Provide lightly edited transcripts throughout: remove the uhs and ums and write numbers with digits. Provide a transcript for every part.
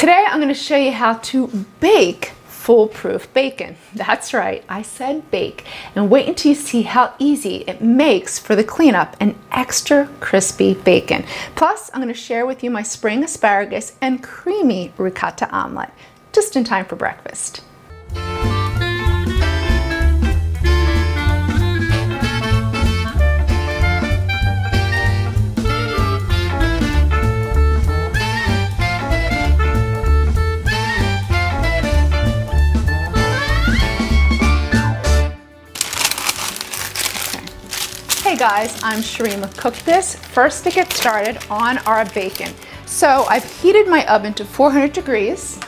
Today I'm going to show you how to bake foolproof bacon. That's right, I said bake. And wait until you see how easy it makes for the cleanup and extra crispy bacon. Plus, I'm going to share with you my spring asparagus and creamy ricotta omelette, just in time for breakfast. Hey guys, I'm Shereen with Cook This. First to get started on our bacon. So I've heated my oven to 400 degrees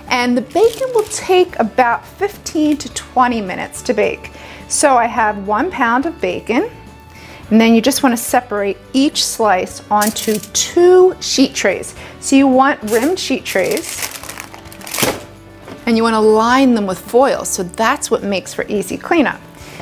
and the bacon will take about 15 to 20 minutes to bake. So I have 1 pound of bacon and then you just want to separate each slice onto 2 sheet trays. So you want rimmed sheet trays and you want to line them with foil. So that's what makes for easy cleanup.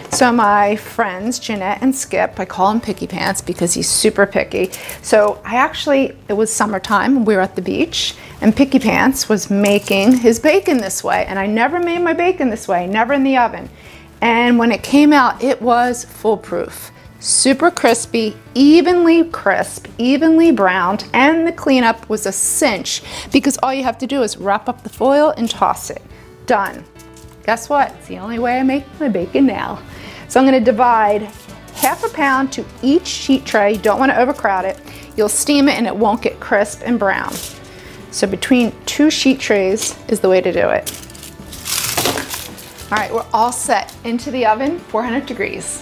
So my friends, Jeanette and Skip, I call him Picky Pants because he's super picky. So it was summertime, we were at the beach, and Picky Pants was making his bacon this way. And I never made my bacon this way, never in the oven. And when it came out, it was foolproof. Super crispy, evenly crisp, evenly browned, and the cleanup was a cinch because all you have to do is wrap up the foil and toss it. Done. Guess what? It's the only way I make my bacon now. So I'm going to divide half a pound to each sheet tray. You don't want to overcrowd it. You'll steam it and it won't get crisp and brown. So between 2 sheet trays is the way to do it. All right, we're all set. Into the oven, 400 degrees.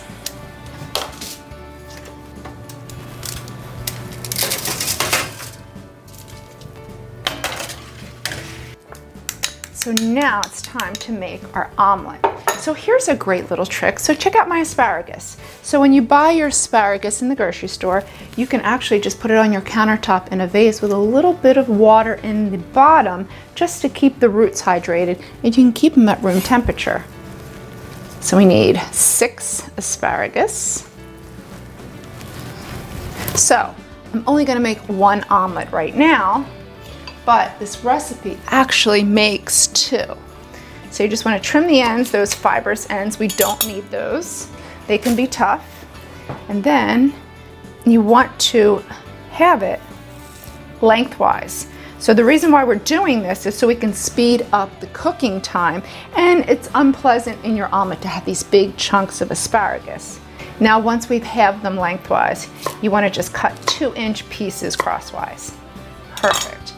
So now it's time to make our omelet. So here's a great little trick. So check out my asparagus. So when you buy your asparagus in the grocery store, you can actually just put it on your countertop in a vase with a little bit of water in the bottom just to keep the roots hydrated, and you can keep them at room temperature. So we need 6 asparagus. So I'm only going to make 1 omelet right now, but this recipe actually makes 2. So you just want to trim the ends, those fibrous ends, we don't need those. They can be tough. And then you want to have it lengthwise. So the reason why we're doing this is so we can speed up the cooking time, and it's unpleasant in your omelet to have these big chunks of asparagus. Now once we have them lengthwise, you want to just cut 2-inch pieces crosswise. Perfect.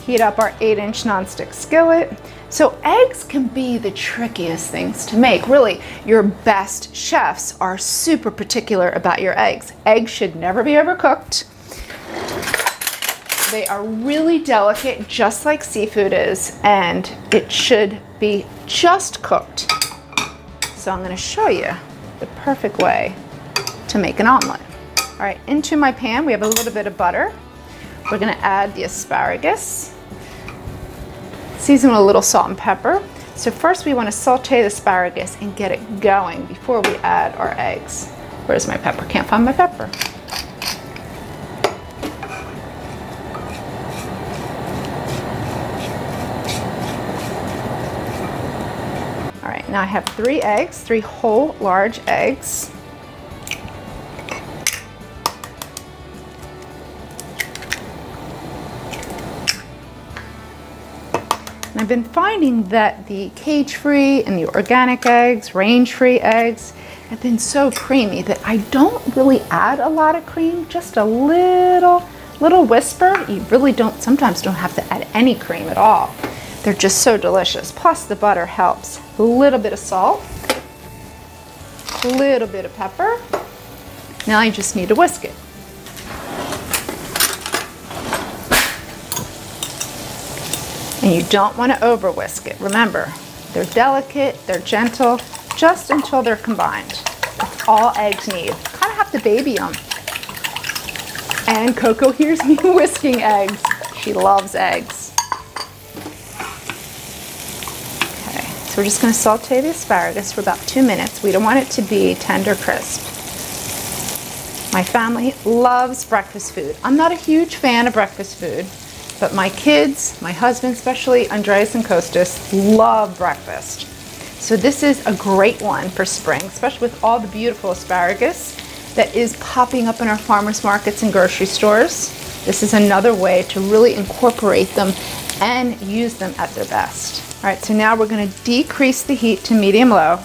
Heat up our 8-inch nonstick skillet. So eggs can be the trickiest things to make. Really, your best chefs are super particular about your eggs. Eggs should never be overcooked. They are really delicate, just like seafood is, and it should be just cooked. So I'm going to show you the perfect way to make an omelet. All right, into my pan, we have a little bit of butter. We're going to add the asparagus. Season with a little salt and pepper. So first we want to saute the asparagus and get it going before we add our eggs. Where's my pepper? Can't find my pepper. All right, now I have 3 eggs, 3 whole large eggs. I've been finding that the cage-free and the organic eggs, range-free eggs, have been so creamy that I don't really add a lot of cream, just a little whisper. You really sometimes don't have to add any cream at all. They're just so delicious. Plus the butter helps. A little bit of salt, a little bit of pepper. Now I just need to whisk it. And you don't want to over whisk it. Remember, they're delicate, they're gentle, just until they're combined. That's all eggs need. Kind of have to baby them. And Coco hears me whisking eggs. She loves eggs. Okay, so we're just going to saute the asparagus for about 2 minutes. We don't want it to be tender crisp. My family loves breakfast food. I'm not a huge fan of breakfast food, But my kids, my husband especially, Andreas and Kostas, love breakfast. So this is a great one for spring, especially with all the beautiful asparagus that is popping up in our farmers markets and grocery stores. This is another way to really incorporate them and use them at their best. All right, so now we're going to decrease the heat to medium-low.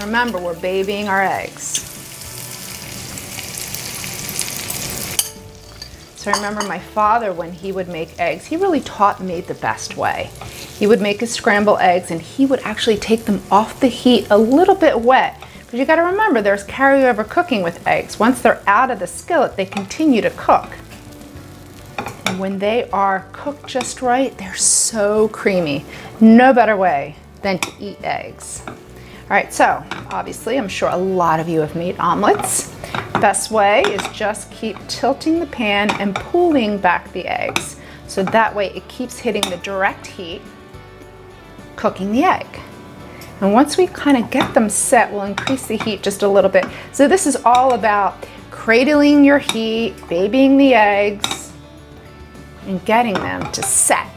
Remember, we're babying our eggs. So I remember my father, when he would make eggs, he really taught me the best way. He would make his scrambled eggs and he would actually take them off the heat a little bit wet. Because you got to remember, there's carryover cooking with eggs. Once they're out of the skillet, they continue to cook. And when they are cooked just right, they're so creamy. No better way than to eat eggs. All right, so obviously I'm sure a lot of you have made omelets. Best way is just keep tilting the pan and pulling back the eggs. So that way it keeps hitting the direct heat, cooking the egg. And once we kind of get them set, we'll increase the heat just a little bit. So this is all about cradling your heat, babying the eggs, and getting them to set.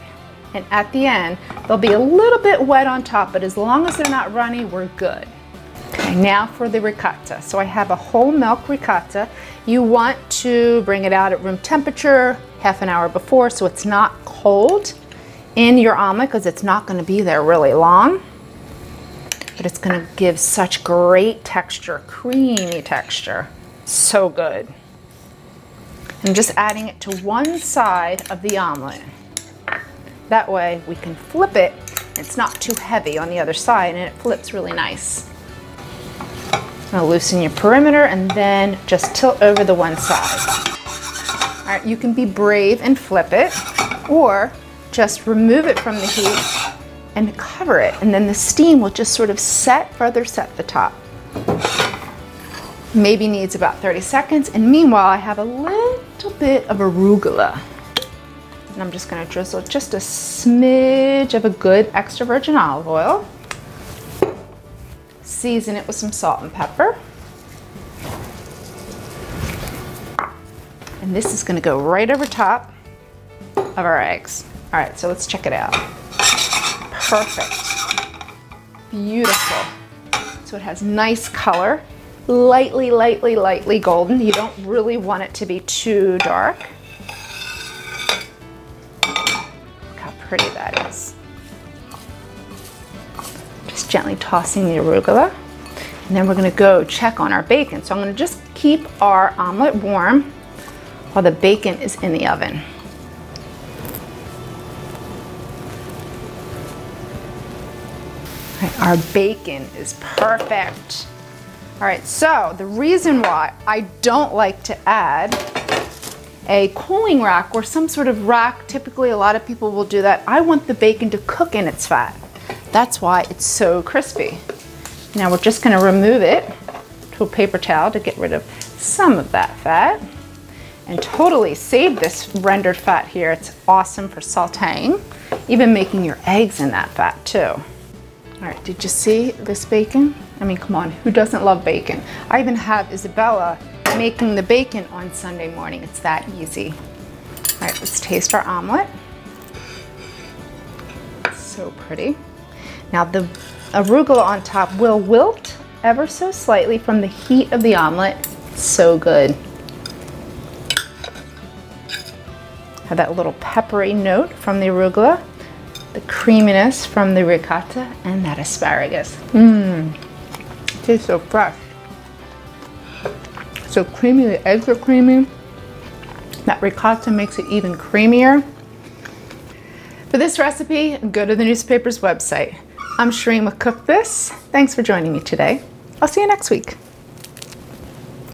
And at the end, they'll be a little bit wet on top, but as long as they're not runny, we're good. Okay, now for the ricotta. So I have a whole milk ricotta. You want to bring it out at room temperature half an hour before so it's not cold in your omelet, because it's not going to be there really long. But it's going to give such great texture, creamy texture. So good. I'm just adding it to one side of the omelet. That way we can flip it. It's not too heavy on the other side and it flips really nice. Now loosen your perimeter and then just tilt over the one side. All right, you can be brave and flip it, or just remove it from the heat and cover it, and then the steam will just sort of further set the top. Maybe needs about 30 seconds, and meanwhile I have a little bit of arugula. And I'm just going to drizzle just a smidge of a good extra virgin olive oil. Season it with some salt and pepper. And this is going to go right over top of our eggs. All right, so let's check it out. Perfect. Beautiful. So it has nice color, lightly, lightly, lightly golden. You don't really want it to be too dark. Look how pretty that is. Just gently tossing the arugula. And then we're going to go check on our bacon. So I'm going to just keep our omelet warm while the bacon is in the oven. All right, our bacon is perfect. All right, so the reason why I don't like to add a cooling rack or some sort of rack, typically a lot of people will do that. I want the bacon to cook in its fat. That's why it's so crispy. Now we're just going to remove it to a paper towel to get rid of some of that fat and totally save this rendered fat here. It's awesome for sauteing, even making your eggs in that fat too. All right, did you see this bacon? I mean, come on, who doesn't love bacon? I even have Isabella making the bacon on Sunday morning. It's that easy. All right, let's taste our omelet. So pretty. Now the arugula on top will wilt ever so slightly from the heat of the omelet. It's so good. Have that little peppery note from the arugula, the creaminess from the ricotta, and that asparagus. Tastes so fresh. So creamy, the eggs are creamy. That ricotta makes it even creamier. For this recipe, go to the newspaper's website. I'm Shereen with Cook This. Thanks for joining me today. I'll see you next week.